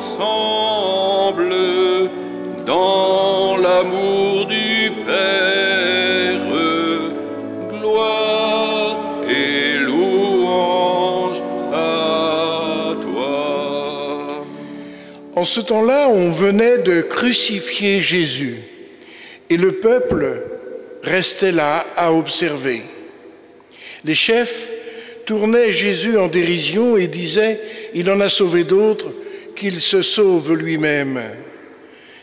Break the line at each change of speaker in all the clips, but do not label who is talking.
ensemble dans l'amour du Père. Gloire et louange à toi.
En ce temps-là, on venait de crucifier Jésus et le peuple restait là à observer. Les chefs tournaient Jésus en dérision et disaient « Il en a sauvé d'autres, qu'il se sauve lui-même,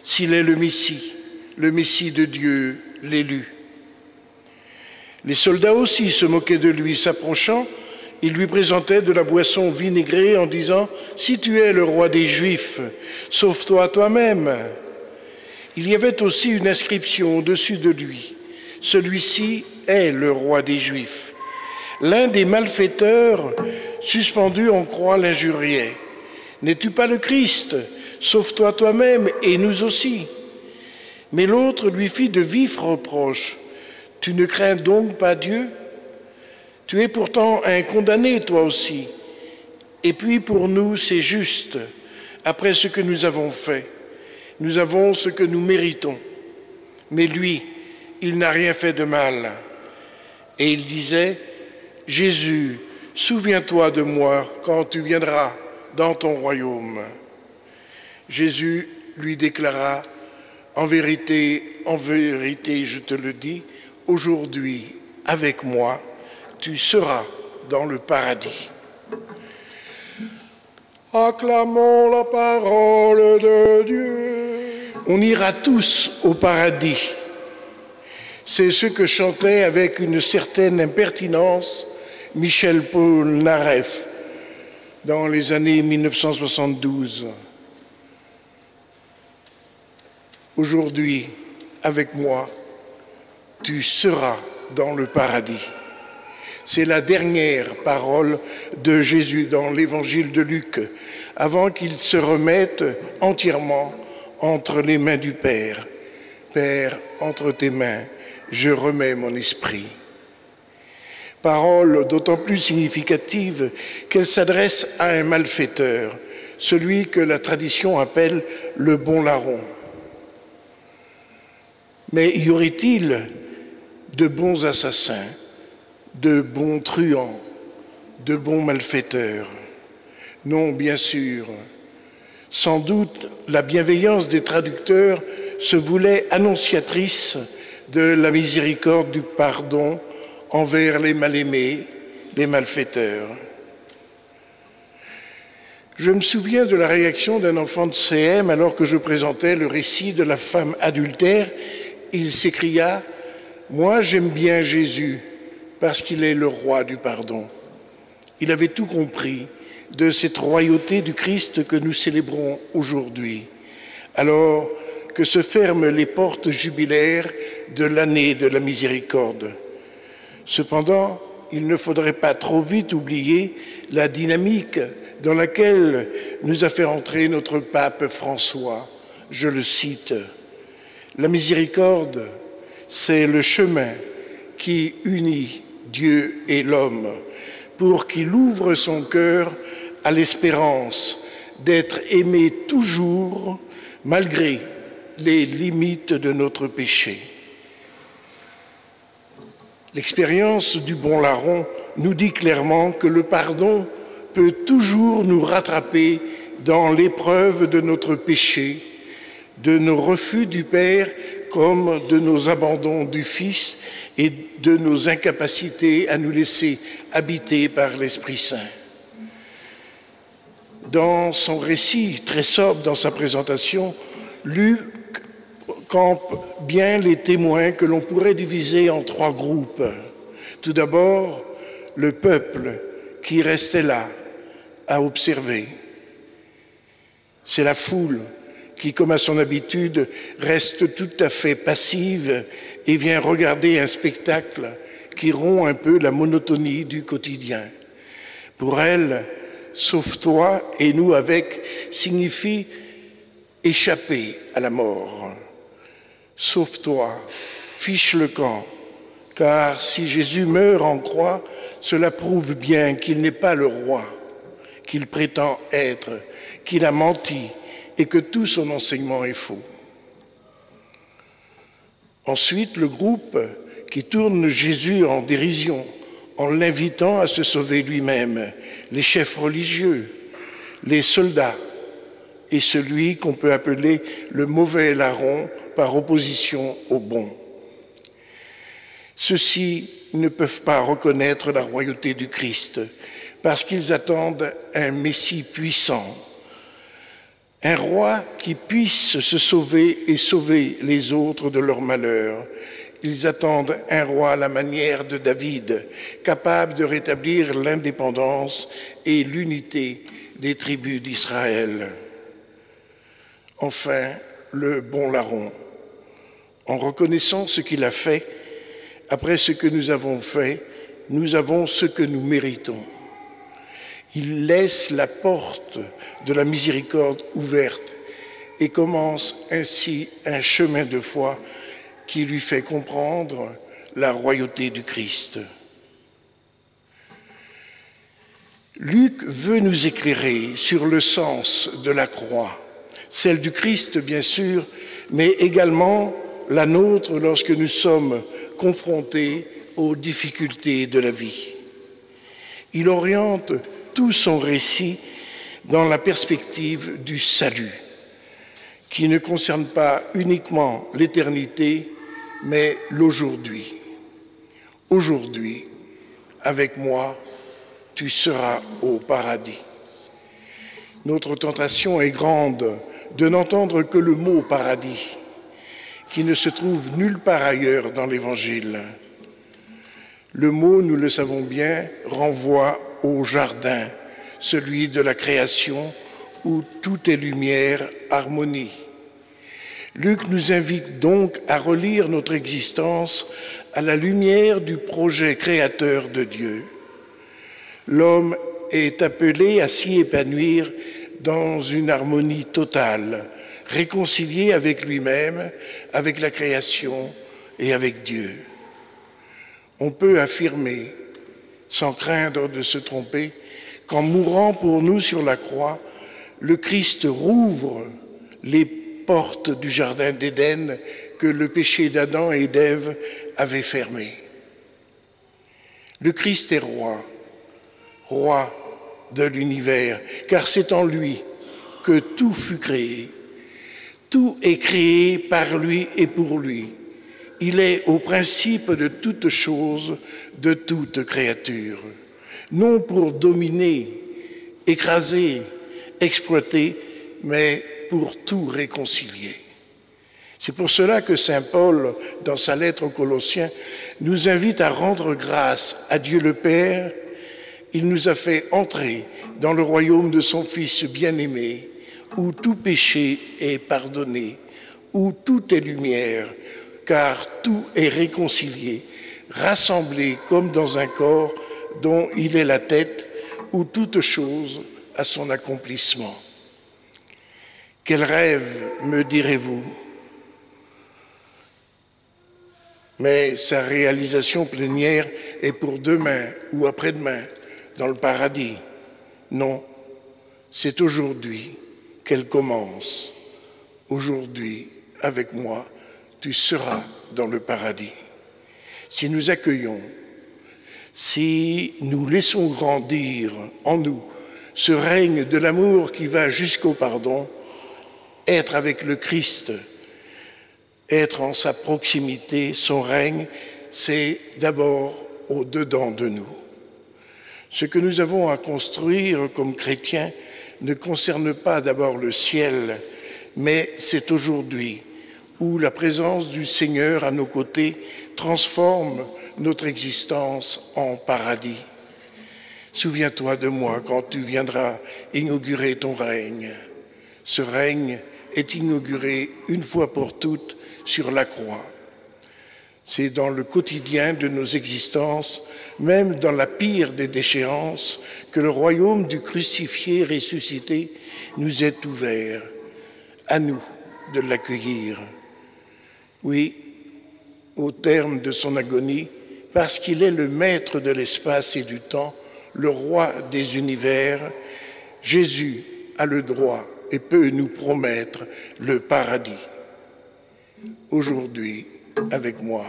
s'il est le Messie de Dieu, l'élu. » Les soldats aussi se moquaient de lui, s'approchant, ils lui présentaient de la boisson vinaigrée en disant « Si tu es le roi des Juifs, sauve-toi toi-même. » Il y avait aussi une inscription au-dessus de lui « Celui-ci est le roi des Juifs. » L'un des malfaiteurs, suspendu en croix, l'injuriait. « N'es-tu pas le Christ? Sauve-toi toi-même et nous aussi. » Mais l'autre lui fit de vifs reproches. « Tu ne crains donc pas Dieu? Tu es pourtant un condamné, toi aussi. Et puis pour nous, c'est juste, après ce que nous avons fait. Nous avons ce que nous méritons. Mais lui, il n'a rien fait de mal. » Et il disait, « Jésus, souviens-toi de moi quand tu viendras dans ton royaume. » Jésus lui déclara, « En vérité, je te le dis, aujourd'hui, avec moi, tu seras dans le paradis. » Acclamons la parole de Dieu. On ira tous au paradis. C'est ce que chantait avec une certaine impertinence Michel Polnareff dans les années 1972. Aujourd'hui, avec moi, tu seras dans le paradis. C'est la dernière parole de Jésus dans l'évangile de Luc, avant qu'il se remette entièrement entre les mains du Père. Père, entre tes mains, je remets mon esprit. Parole d'autant plus significative qu'elle s'adresse à un malfaiteur, celui que la tradition appelle le bon larron. Mais y aurait-il de bons assassins, de bons truands, de bons malfaiteurs? Non, bien sûr. Sans doute, la bienveillance des traducteurs se voulait annonciatrice de la miséricorde du pardon envers les mal-aimés, les malfaiteurs. Je me souviens de la réaction d'un enfant de CM alors que je présentais le récit de la femme adultère. Il s'écria « Moi, j'aime bien Jésus parce qu'il est le roi du pardon. » Il avait tout compris de cette royauté du Christ que nous célébrons aujourd'hui, alors que se ferment les portes jubilaires de l'année de la miséricorde. Cependant, il ne faudrait pas trop vite oublier la dynamique dans laquelle nous a fait entrer notre pape François. Je le cite, « La miséricorde, c'est le chemin qui unit Dieu et l'homme pour qu'il ouvre son cœur à l'espérance d'être aimé toujours malgré les limites de notre péché. » L'expérience du bon larron nous dit clairement que le pardon peut toujours nous rattraper dans l'épreuve de notre péché, de nos refus du Père comme de nos abandons du Fils et de nos incapacités à nous laisser habiter par l'Esprit Saint. Dans son récit, très sobre dans sa présentation, Luc campe bien les témoins que l'on pourrait diviser en trois groupes. Tout d'abord, le peuple qui restait là à observer. C'est la foule qui, comme à son habitude, reste tout à fait passive et vient regarder un spectacle qui rompt un peu la monotonie du quotidien. Pour elle, sauve-toi et nous avec signifie échapper à la mort. Sauve-toi, fiche le camp, car si Jésus meurt en croix, cela prouve bien qu'il n'est pas le roi qu'il prétend être, qu'il a menti et que tout son enseignement est faux. Ensuite, le groupe qui tourne Jésus en dérision en l'invitant à se sauver lui-même, les chefs religieux, les soldats et celui qu'on peut appeler le mauvais larron par opposition au bon. Ceux-ci ne peuvent pas reconnaître la royauté du Christ parce qu'ils attendent un Messie puissant, un roi qui puisse se sauver et sauver les autres de leur malheur. Ils attendent un roi à la manière de David, capable de rétablir l'indépendance et l'unité des tribus d'Israël. Enfin, le bon larron, en reconnaissant ce qu'il a fait, après ce que nous avons fait, nous avons ce que nous méritons. Il laisse la porte de la miséricorde ouverte et commence ainsi un chemin de foi qui lui fait comprendre la royauté du Christ. Luc veut nous éclairer sur le sens de la croix, celle du Christ bien sûr, mais également la nôtre lorsque nous sommes confrontés aux difficultés de la vie. Il oriente tout son récit dans la perspective du salut, qui ne concerne pas uniquement l'éternité, mais l'aujourd'hui. Aujourd'hui, avec moi, tu seras au paradis. Notre tentation est grande de n'entendre que le mot paradis, qui ne se trouve nulle part ailleurs dans l'Évangile. Le mot, nous le savons bien, renvoie au jardin, celui de la création où tout est lumière, harmonie. Luc nous invite donc à relire notre existence à la lumière du projet créateur de Dieu. L'homme est appelé à s'y épanouir dans une harmonie totale, réconcilié avec lui-même, avec la création et avec Dieu. On peut affirmer, sans craindre de se tromper, qu'en mourant pour nous sur la croix, le Christ rouvre les portes du jardin d'Éden que le péché d'Adam et d'Ève avait fermées. Le Christ est roi, roi de l'univers, car c'est en lui que tout fut créé. Tout est créé par lui et pour lui. Il est au principe de toute chose, de toute créature, non pour dominer, écraser, exploiter, mais pour tout réconcilier. C'est pour cela que saint Paul, dans sa lettre aux Colossiens, nous invite à rendre grâce à Dieu le Père. Il nous a fait entrer dans le royaume de son Fils bien-aimé, où tout péché est pardonné, où tout est lumière, car tout est réconcilié, rassemblé comme dans un corps dont il est la tête, où toute chose a son accomplissement. Quel rêve, me direz-vous? Mais sa réalisation plénière est pour demain ou après-demain, dans le paradis. Non, c'est aujourd'hui qu'elle commence. Aujourd'hui, avec moi, tu seras dans le paradis. Si nous accueillons, si nous laissons grandir en nous ce règne de l'amour qui va jusqu'au pardon, être avec le Christ, être en sa proximité, son règne, c'est d'abord au-dedans de nous. Ce que nous avons à construire comme chrétiens ne concerne pas d'abord le ciel, mais c'est aujourd'hui où la présence du Seigneur à nos côtés transforme notre existence en paradis. Souviens-toi de moi quand tu viendras inaugurer ton règne. Ce règne est inauguré une fois pour toutes sur la croix. C'est dans le quotidien de nos existences, même dans la pire des déchéances, que le royaume du crucifié ressuscité nous est ouvert. À nous de l'accueillir. Oui, au terme de son agonie, parce qu'il est le maître de l'espace et du temps, le roi des univers, Jésus a le droit et peut nous promettre le paradis. Aujourd'hui, avec moi,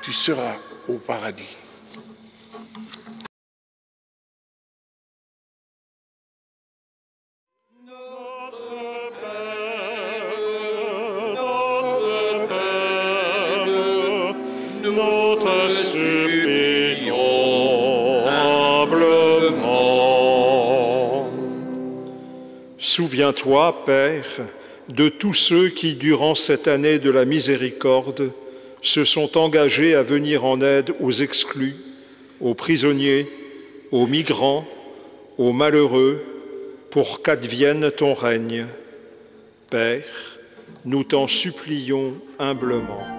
tu seras au paradis.
Nous te supplions humblement. Souviens-toi, Père, de tous ceux qui, durant cette année de la miséricorde, se sont engagés à venir en aide aux exclus, aux prisonniers, aux migrants, aux malheureux, pour qu'advienne ton règne. Père, nous t'en supplions humblement.